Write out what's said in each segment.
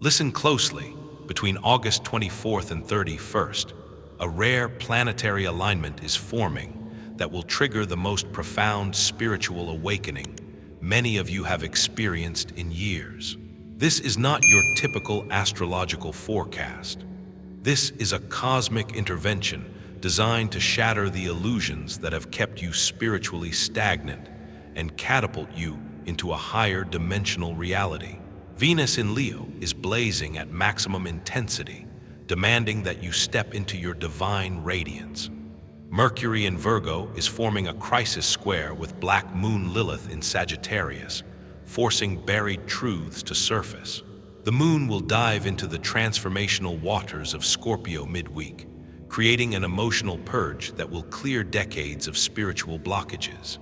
Listen closely. Between August 24th and 31st, a rare planetary alignment is forming that will trigger the most profound spiritual awakening many of you have experienced in years. This is not your typical astrological forecast. This is a cosmic intervention designed to shatter the illusions that have kept you spiritually stagnant and catapult you into a higher dimensional reality. Venus in Leo is blazing at maximum intensity, demanding that you step into your divine radiance. Mercury in Virgo is forming a crisis square with Black Moon Lilith in Sagittarius, forcing buried truths to surface. The moon will dive into the transformational waters of Scorpio midweek, creating an emotional purge that will clear decades of spiritual blockages.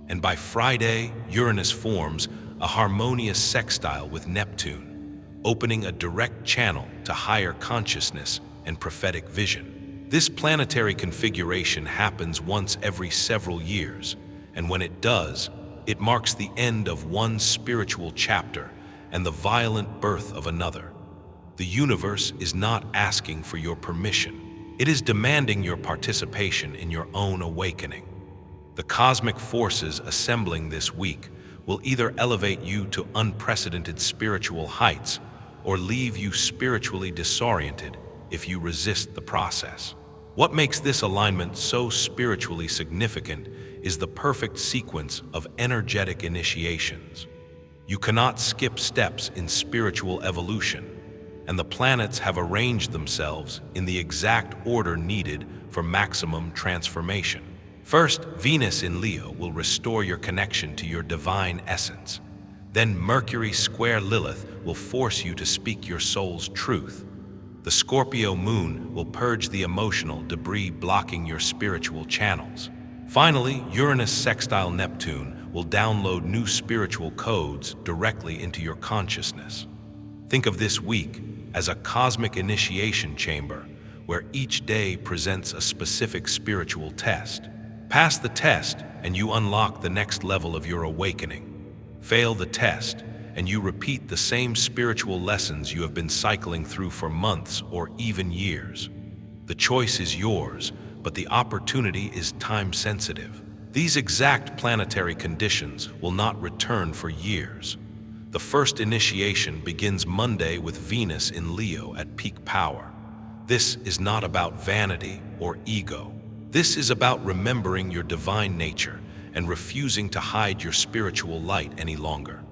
And by Friday, Uranus forms a harmonious sextile with Neptune, opening a direct channel to higher consciousness and prophetic vision. This planetary configuration happens once every several years, and when it does, it marks the end of one spiritual chapter and the violent birth of another. The universe is not asking for your permission. It is demanding your participation in your own awakening. The cosmic forces assembling this week will either elevate you to unprecedented spiritual heights or leave you spiritually disoriented if you resist the process. What makes this alignment so spiritually significant is the perfect sequence of energetic initiations. You cannot skip steps in spiritual evolution, and the planets have arranged themselves in the exact order needed for maximum transformation. First, Venus in Leo will restore your connection to your divine essence. Then Mercury square Lilith will force you to speak your soul's truth. The Scorpio Moon will purge the emotional debris blocking your spiritual channels. Finally, Uranus sextile Neptune will download new spiritual codes directly into your consciousness. Think of this week as a cosmic initiation chamber where each day presents a specific spiritual test. Pass the test and you unlock the next level of your awakening. Fail the test and you repeat the same spiritual lessons you have been cycling through for months or even years. The choice is yours, but the opportunity is time-sensitive. These exact planetary conditions will not return for years. The first initiation begins Monday with Venus in Leo at peak power. This is not about vanity or ego. This is about remembering your divine nature and refusing to hide your spiritual light any longer.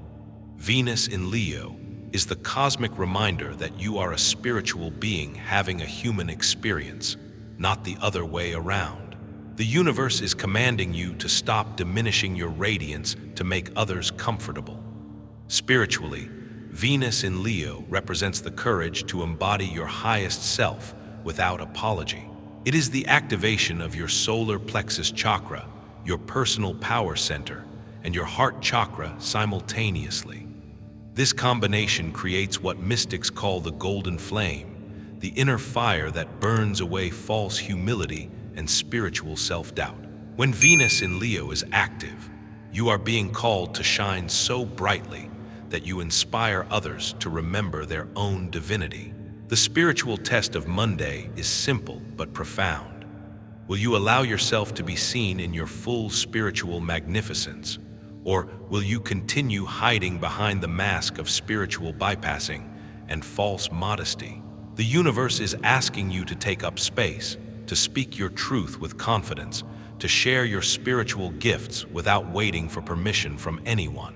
Venus in Leo is the cosmic reminder that you are a spiritual being having a human experience, not the other way around. The universe is commanding you to stop diminishing your radiance to make others comfortable. Spiritually, Venus in Leo represents the courage to embody your highest self without apology. It is the activation of your solar plexus chakra, your personal power center, and your heart chakra simultaneously. This combination creates what mystics call the golden flame, the inner fire that burns away false humility and spiritual self-doubt. When Venus in Leo is active, you are being called to shine so brightly that you inspire others to remember their own divinity. The spiritual test of Monday is simple but profound. Will you allow yourself to be seen in your full spiritual magnificence? Or will you continue hiding behind the mask of spiritual bypassing and false modesty? The universe is asking you to take up space, to speak your truth with confidence, to share your spiritual gifts without waiting for permission from anyone.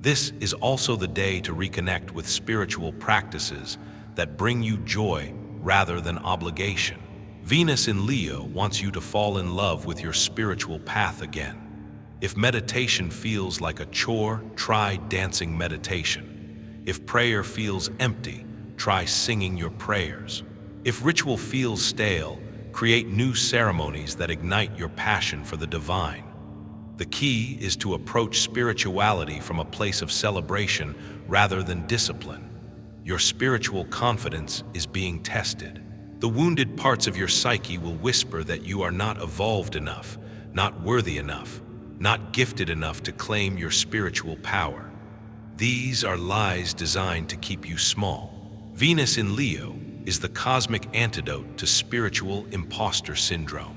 This is also the day to reconnect with spiritual practices that bring you joy rather than obligation. Venus in Leo wants you to fall in love with your spiritual path again. If meditation feels like a chore, try dancing meditation. If prayer feels empty, try singing your prayers. If ritual feels stale, create new ceremonies that ignite your passion for the divine. The key is to approach spirituality from a place of celebration rather than discipline. Your spiritual confidence is being tested. The wounded parts of your psyche will whisper that you are not evolved enough, not worthy enough, not gifted enough to claim your spiritual power. These are lies designed to keep you small. Venus in Leo is the cosmic antidote to spiritual imposter syndrome.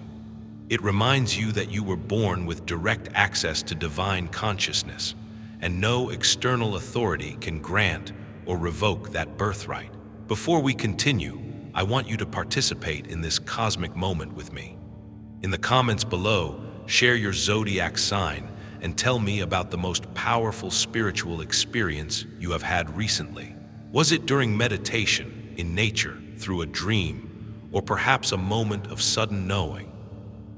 It reminds you that you were born with direct access to divine consciousness, and no external authority can grant or revoke that birthright. Before we continue, I want you to participate in this cosmic moment with me. In the comments below, share your zodiac sign and tell me about the most powerful spiritual experience you have had recently. Was it during meditation, in nature, through a dream, or perhaps a moment of sudden knowing?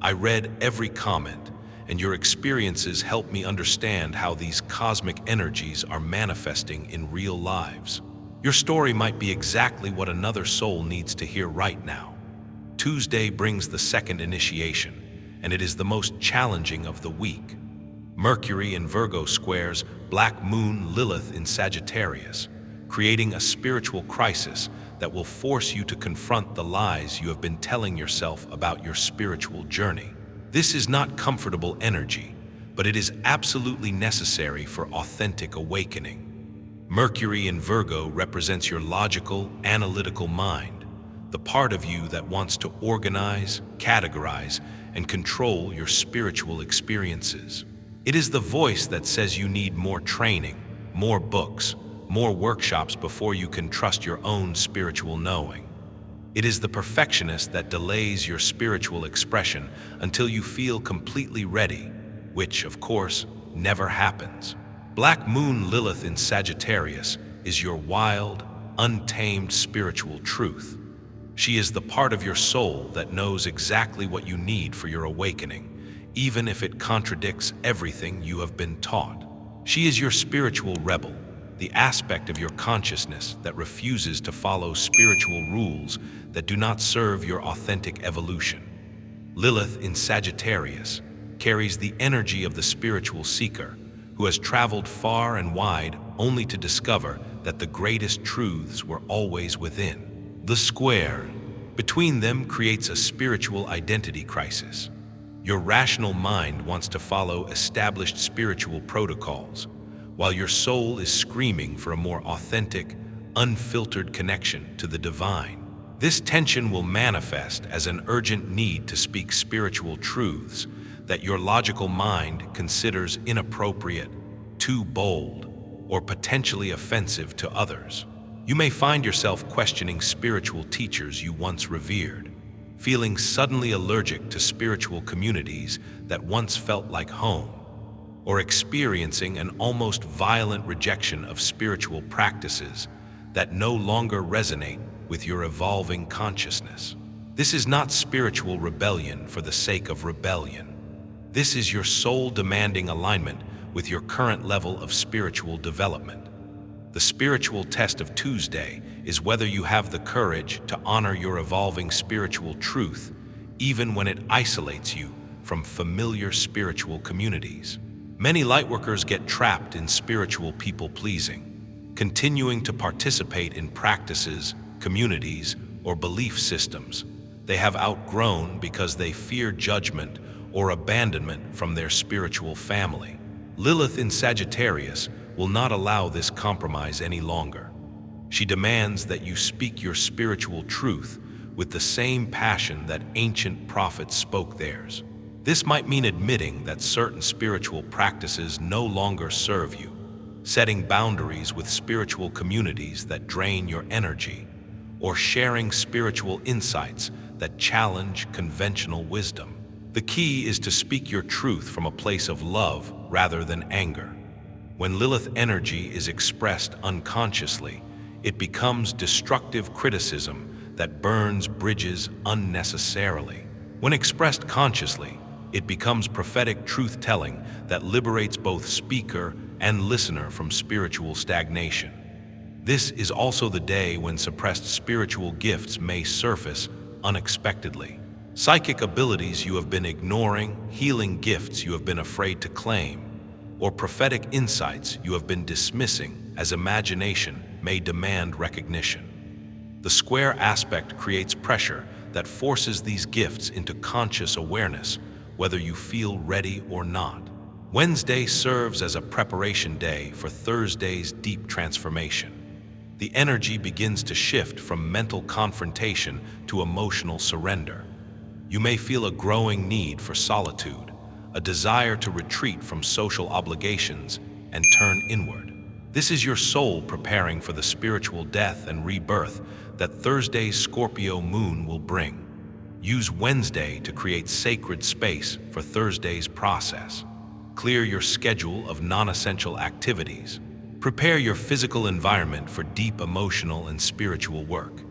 I read every comment, and your experiences help me understand how these cosmic energies are manifesting in real lives. Your story might be exactly what another soul needs to hear right now. Tuesday brings the second initiation, and it is the most challenging of the week. Mercury in Virgo squares Black Moon Lilith in Sagittarius, creating a spiritual crisis that will force you to confront the lies you have been telling yourself about your spiritual journey. This is not comfortable energy, but it is absolutely necessary for authentic awakening. Mercury in Virgo represents your logical, analytical mind, the part of you that wants to organize, categorize, and control your spiritual experiences. It is the voice that says you need more training, more books, more workshops before you can trust your own spiritual knowing. It is the perfectionist that delays your spiritual expression until you feel completely ready, which, of course, never happens. Black Moon Lilith in Sagittarius is your wild, untamed spiritual truth. She is the part of your soul that knows exactly what you need for your awakening, even if it contradicts everything you have been taught. She is your spiritual rebel, the aspect of your consciousness that refuses to follow spiritual rules that do not serve your authentic evolution. Lilith in Sagittarius carries the energy of the spiritual seeker who has traveled far and wide only to discover that the greatest truths were always within. The square between them creates a spiritual identity crisis. Your rational mind wants to follow established spiritual protocols, while your soul is screaming for a more authentic, unfiltered connection to the divine. This tension will manifest as an urgent need to speak spiritual truths that your logical mind considers inappropriate, too bold, or potentially offensive to others. You may find yourself questioning spiritual teachers you once revered, feeling suddenly allergic to spiritual communities that once felt like home, or experiencing an almost violent rejection of spiritual practices that no longer resonate with your evolving consciousness. This is not spiritual rebellion for the sake of rebellion. This is your soul demanding alignment with your current level of spiritual development. The spiritual test of Tuesday is whether you have the courage to honor your evolving spiritual truth, even when it isolates you from familiar spiritual communities. Many lightworkers get trapped in spiritual people-pleasing, continuing to participate in practices, communities, or belief systems they have outgrown because they fear judgment or abandonment from their spiritual family. Lilith in Sagittarius will not allow this compromise any longer. She demands that you speak your spiritual truth with the same passion that ancient prophets spoke theirs. This might mean admitting that certain spiritual practices no longer serve you, setting boundaries with spiritual communities that drain your energy, or sharing spiritual insights that challenge conventional wisdom. The key is to speak your truth from a place of love rather than anger. When Lilith energy is expressed unconsciously, it becomes destructive criticism that burns bridges unnecessarily. When expressed consciously, it becomes prophetic truth-telling that liberates both speaker and listener from spiritual stagnation. This is also the day when suppressed spiritual gifts may surface unexpectedly. Psychic abilities you have been ignoring, healing gifts you have been afraid to claim, or prophetic insights you have been dismissing as imagination may demand recognition. The square aspect creates pressure that forces these gifts into conscious awareness, whether you feel ready or not. Wednesday serves as a preparation day for Thursday's deep transformation. The energy begins to shift from mental confrontation to emotional surrender. You may feel a growing need for solitude, a desire to retreat from social obligations and turn inward. This is your soul preparing for the spiritual death and rebirth that Thursday's Scorpio moon will bring. Use Wednesday to create sacred space for Thursday's process. Clear your schedule of non-essential activities. Prepare your physical environment for deep emotional and spiritual work.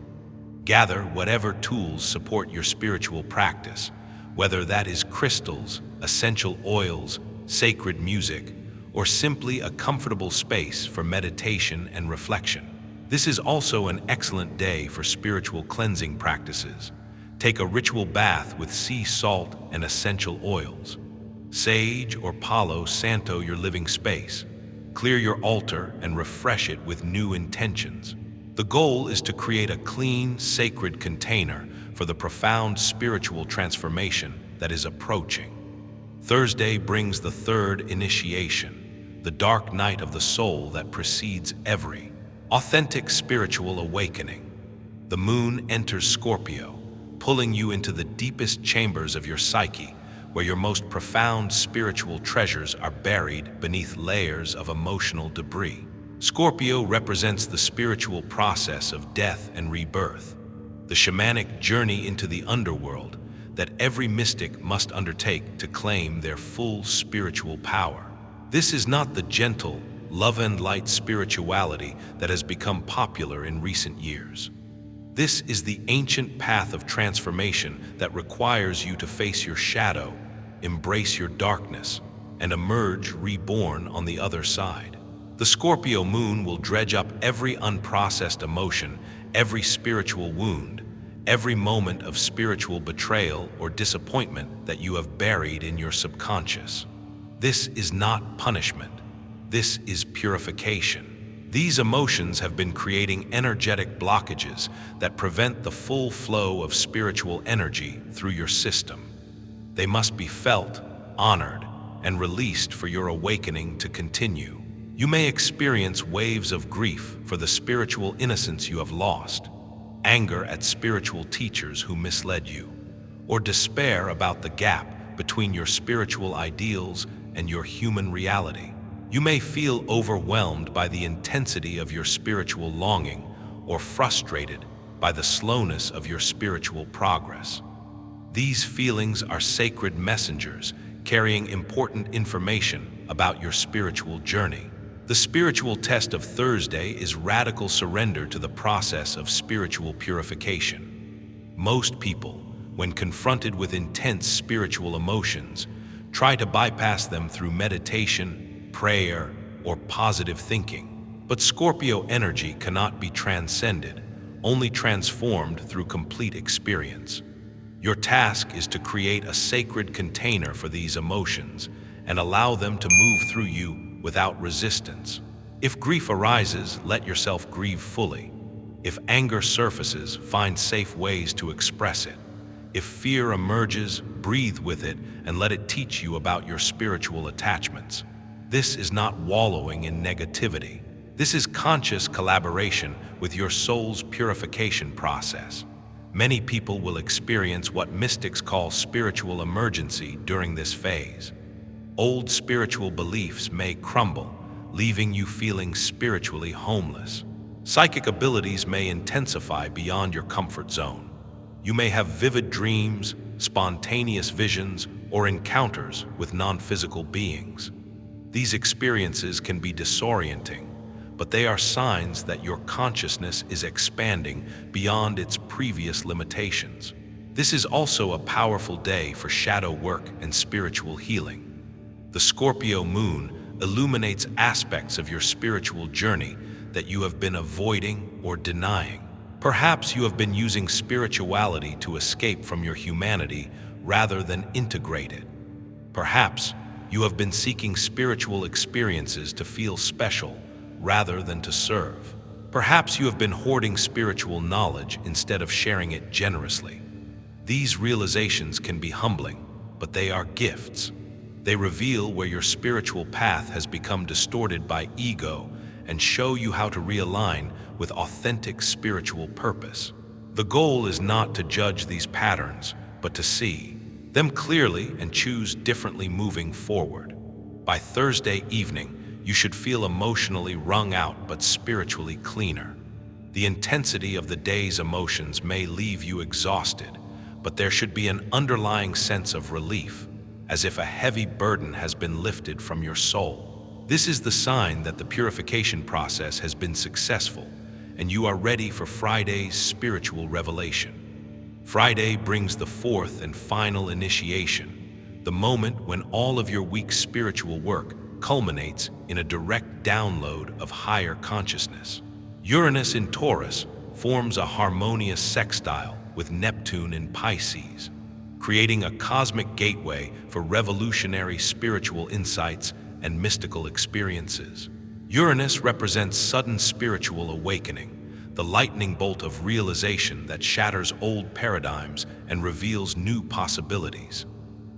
Gather whatever tools support your spiritual practice, whether that is crystals, essential oils, sacred music, or simply a comfortable space for meditation and reflection. This is also an excellent day for spiritual cleansing practices. Take a ritual bath with sea salt and essential oils. Sage or Palo Santo your living space. Clear your altar and refresh it with new intentions. The goal is to create a clean, sacred container for the profound spiritual transformation that is approaching. Thursday brings the third initiation, the dark night of the soul that precedes every authentic spiritual awakening. The moon enters Scorpio, pulling you into the deepest chambers of your psyche, where your most profound spiritual treasures are buried beneath layers of emotional debris. Scorpio represents the spiritual process of death and rebirth, the shamanic journey into the underworld that every mystic must undertake to claim their full spiritual power. This is not the gentle, love and light spirituality that has become popular in recent years. This is the ancient path of transformation that requires you to face your shadow, embrace your darkness, and emerge reborn on the other side. The Scorpio moon will dredge up every unprocessed emotion, every spiritual wound, every moment of spiritual betrayal or disappointment that you have buried in your subconscious. This is not punishment. This is purification. These emotions have been creating energetic blockages that prevent the full flow of spiritual energy through your system. They must be felt, honored, and released for your awakening to continue. You may experience waves of grief for the spiritual innocence you have lost, anger at spiritual teachers who misled you, or despair about the gap between your spiritual ideals and your human reality. You may feel overwhelmed by the intensity of your spiritual longing or frustrated by the slowness of your spiritual progress. These feelings are sacred messengers carrying important information about your spiritual journey. The spiritual test of Thursday is radical surrender to the process of spiritual purification. Most people, when confronted with intense spiritual emotions, try to bypass them through meditation, prayer, or positive thinking. But Scorpio energy cannot be transcended, only transformed through complete experience. Your task is to create a sacred container for these emotions and allow them to move through you without resistance. If grief arises, let yourself grieve fully. If anger surfaces, find safe ways to express it. If fear emerges, breathe with it and let it teach you about your spiritual attachments. This is not wallowing in negativity. This is conscious collaboration with your soul's purification process. Many people will experience what mystics call spiritual emergency during this phase. Old spiritual beliefs may crumble, leaving you feeling spiritually homeless. Psychic abilities may intensify beyond your comfort zone. You may have vivid dreams, spontaneous visions, or encounters with non-physical beings. These experiences can be disorienting, but they are signs that your consciousness is expanding beyond its previous limitations. This is also a powerful day for shadow work and spiritual healing. The Scorpio moon illuminates aspects of your spiritual journey that you have been avoiding or denying. Perhaps you have been using spirituality to escape from your humanity rather than integrate it. Perhaps you have been seeking spiritual experiences to feel special rather than to serve. Perhaps you have been hoarding spiritual knowledge instead of sharing it generously. These realizations can be humbling, but they are gifts. They reveal where your spiritual path has become distorted by ego and show you how to realign with authentic spiritual purpose. The goal is not to judge these patterns, but to see them clearly and choose differently moving forward. By Thursday evening, you should feel emotionally wrung out but spiritually cleaner. The intensity of the day's emotions may leave you exhausted, but there should be an underlying sense of relief, as if a heavy burden has been lifted from your soul. This is the sign that the purification process has been successful, and you are ready for Friday's spiritual revelation. Friday brings the fourth and final initiation, the moment when all of your week's spiritual work culminates in a direct download of higher consciousness. Uranus in Taurus forms a harmonious sextile with Neptune in Pisces, creating a cosmic gateway for revolutionary spiritual insights and mystical experiences. Uranus represents sudden spiritual awakening, the lightning bolt of realization that shatters old paradigms and reveals new possibilities.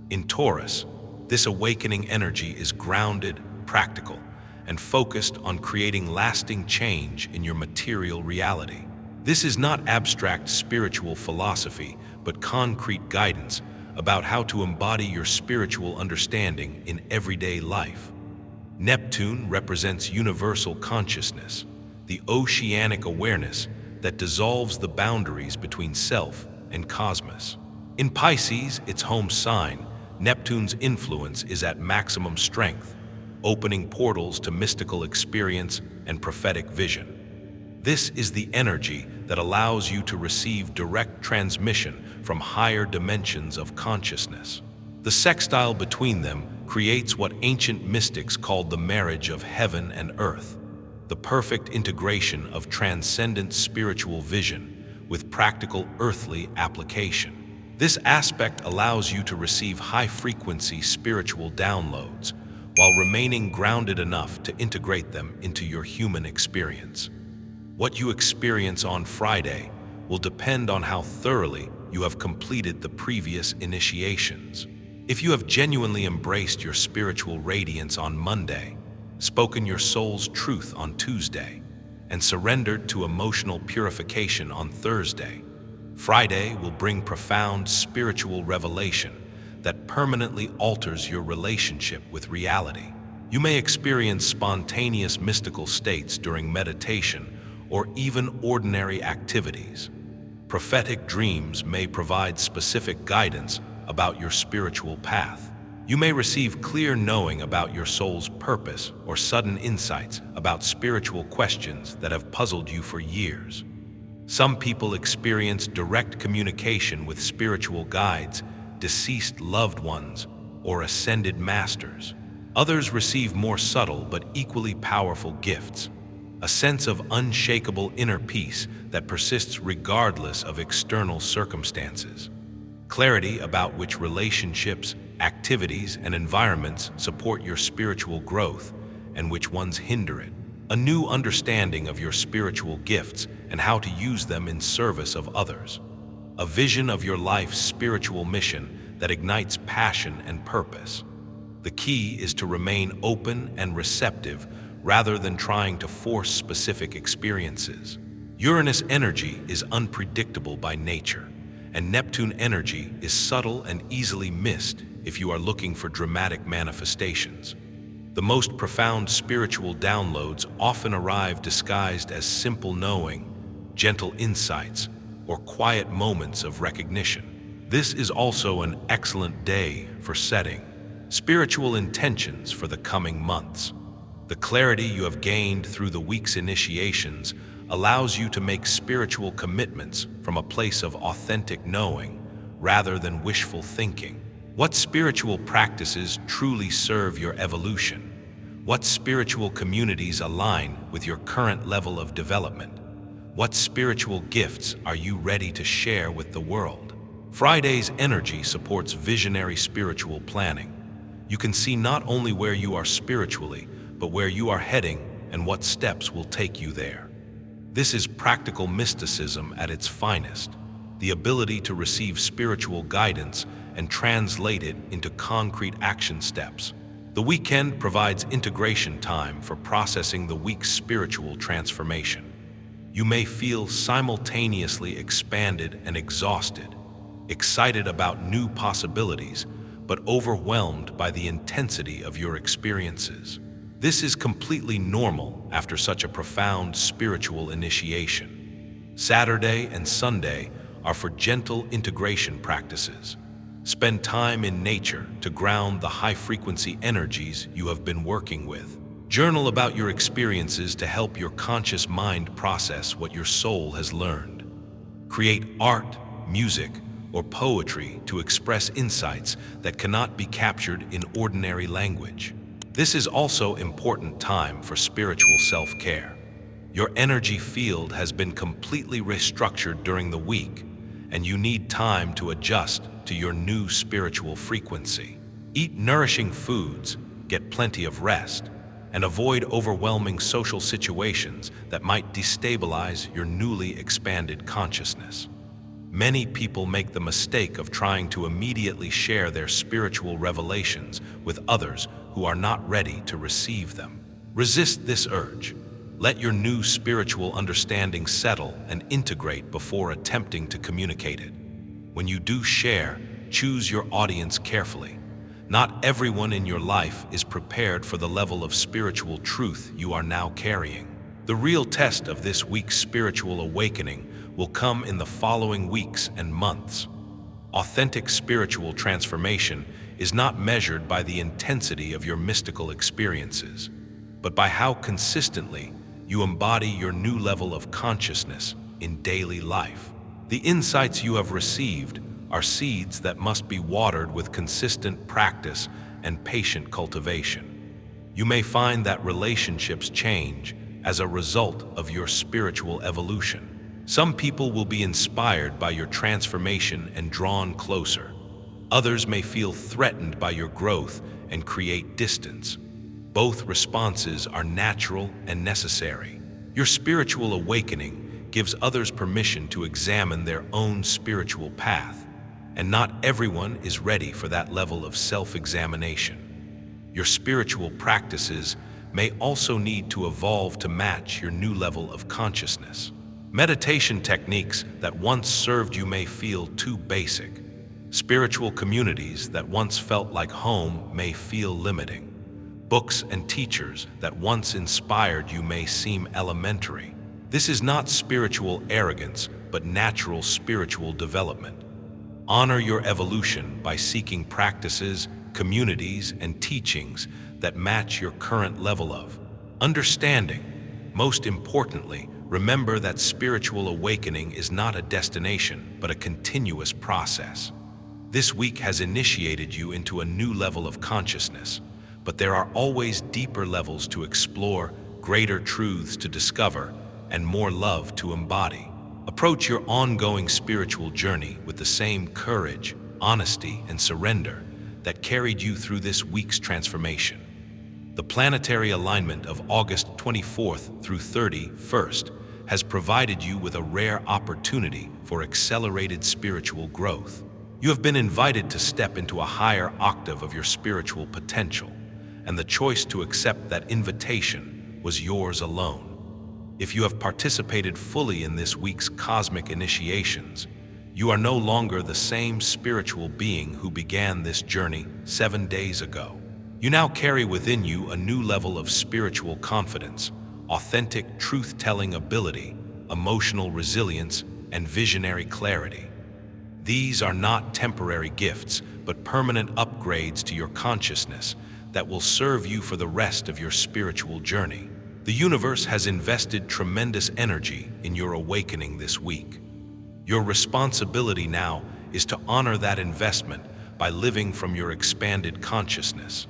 In Taurus, this awakening energy is grounded, practical, and focused on creating lasting change in your material reality. This is not abstract spiritual philosophy, but concrete guidance about how to embody your spiritual understanding in everyday life. Neptune represents universal consciousness, the oceanic awareness that dissolves the boundaries between self and cosmos. In Pisces, its home sign, Neptune's influence is at maximum strength, opening portals to mystical experience and prophetic vision. This is the energy that allows you to receive direct transmission from higher dimensions of consciousness. The sextile between them creates what ancient mystics called the marriage of heaven and earth, the perfect integration of transcendent spiritual vision with practical earthly application. This aspect allows you to receive high-frequency spiritual downloads while remaining grounded enough to integrate them into your human experience. What you experience on Friday will depend on how thoroughly you have completed the previous initiations. If you have genuinely embraced your spiritual radiance on Monday, spoken your soul's truth on Tuesday, and surrendered to emotional purification on Thursday, Friday will bring profound spiritual revelation that permanently alters your relationship with reality. You may experience spontaneous mystical states during meditation or even ordinary activities. Prophetic dreams may provide specific guidance about your spiritual path. You may receive clear knowing about your soul's purpose or sudden insights about spiritual questions that have puzzled you for years. Some people experience direct communication with spiritual guides, deceased loved ones, or ascended masters. Others receive more subtle but equally powerful gifts, a sense of unshakable inner peace that persists regardless of external circumstances. Clarity about which relationships, activities, and environments support your spiritual growth and which ones hinder it. A new understanding of your spiritual gifts and how to use them in service of others. A vision of your life's spiritual mission that ignites passion and purpose. The key is to remain open and receptive rather than trying to force specific experiences. Uranus energy is unpredictable by nature, and Neptune energy is subtle and easily missed if you are looking for dramatic manifestations. The most profound spiritual downloads often arrive disguised as simple knowing, gentle insights, or quiet moments of recognition. This is also an excellent day for setting spiritual intentions for the coming months. The clarity you have gained through the week's initiations allows you to make spiritual commitments from a place of authentic knowing rather than wishful thinking. What spiritual practices truly serve your evolution? What spiritual communities align with your current level of development? What spiritual gifts are you ready to share with the world? Friday's energy supports visionary spiritual planning. You can see not only where you are spiritually, but where you are heading and what steps will take you there. This is practical mysticism at its finest, the ability to receive spiritual guidance and translate it into concrete action steps. The weekend provides integration time for processing the week's spiritual transformation. You may feel simultaneously expanded and exhausted, excited about new possibilities, but overwhelmed by the intensity of your experiences. This is completely normal after such a profound spiritual initiation. Saturday and Sunday are for gentle integration practices. Spend time in nature to ground the high-frequency energies you have been working with. Journal about your experiences to help your conscious mind process what your soul has learned. Create art, music, or poetry to express insights that cannot be captured in ordinary language. This is also important time for spiritual self-care. Your energy field has been completely restructured during the week, and you need time to adjust to your new spiritual frequency. Eat nourishing foods, get plenty of rest, and avoid overwhelming social situations that might destabilize your newly expanded consciousness. Many people make the mistake of trying to immediately share their spiritual revelations with others who are not ready to receive them. Resist this urge. Let your new spiritual understanding settle and integrate before attempting to communicate it. When you do share, choose your audience carefully. Not everyone in your life is prepared for the level of spiritual truth you are now carrying. The real test of this week's spiritual awakening will come in the following weeks and months. Authentic spiritual transformation is not measured by the intensity of your mystical experiences, but by how consistently you embody your new level of consciousness in daily life. The insights you have received are seeds that must be watered with consistent practice and patient cultivation. You may find that relationships change as a result of your spiritual evolution. Some people will be inspired by your transformation and drawn closer. Others may feel threatened by your growth and create distance. Both responses are natural and necessary. Your spiritual awakening gives others permission to examine their own spiritual path, and not everyone is ready for that level of self-examination. Your spiritual practices may also need to evolve to match your new level of consciousness. Meditation techniques that once served you may feel too basic. Spiritual communities that once felt like home may feel limiting. Books and teachers that once inspired you may seem elementary. This is not spiritual arrogance, but natural spiritual development. Honor your evolution by seeking practices, communities, and teachings that match your current level of understanding. Most importantly, remember that spiritual awakening is not a destination, but a continuous process. This week has initiated you into a new level of consciousness, but there are always deeper levels to explore, greater truths to discover, and more love to embody. Approach your ongoing spiritual journey with the same courage, honesty, and surrender that carried you through this week's transformation. The planetary alignment of August 24th through 31st has provided you with a rare opportunity for accelerated spiritual growth. You have been invited to step into a higher octave of your spiritual potential, and the choice to accept that invitation was yours alone. If you have participated fully in this week's cosmic initiations, you are no longer the same spiritual being who began this journey 7 days ago. You now carry within you a new level of spiritual confidence, authentic truth-telling ability, emotional resilience, and visionary clarity. These are not temporary gifts, but permanent upgrades to your consciousness that will serve you for the rest of your spiritual journey. The universe has invested tremendous energy in your awakening this week. Your responsibility now is to honor that investment by living from your expanded consciousness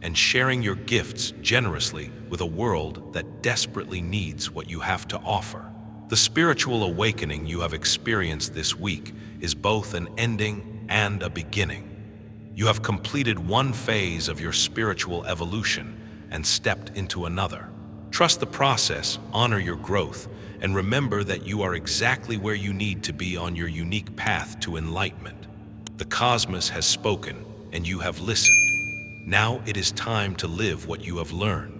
and sharing your gifts generously with a world that desperately needs what you have to offer. The spiritual awakening you have experienced this week is both an ending and a beginning. You have completed one phase of your spiritual evolution and stepped into another. Trust the process, honor your growth, and remember that you are exactly where you need to be on your unique path to enlightenment. The cosmos has spoken, and you have listened. Now it is time to live what you have learned.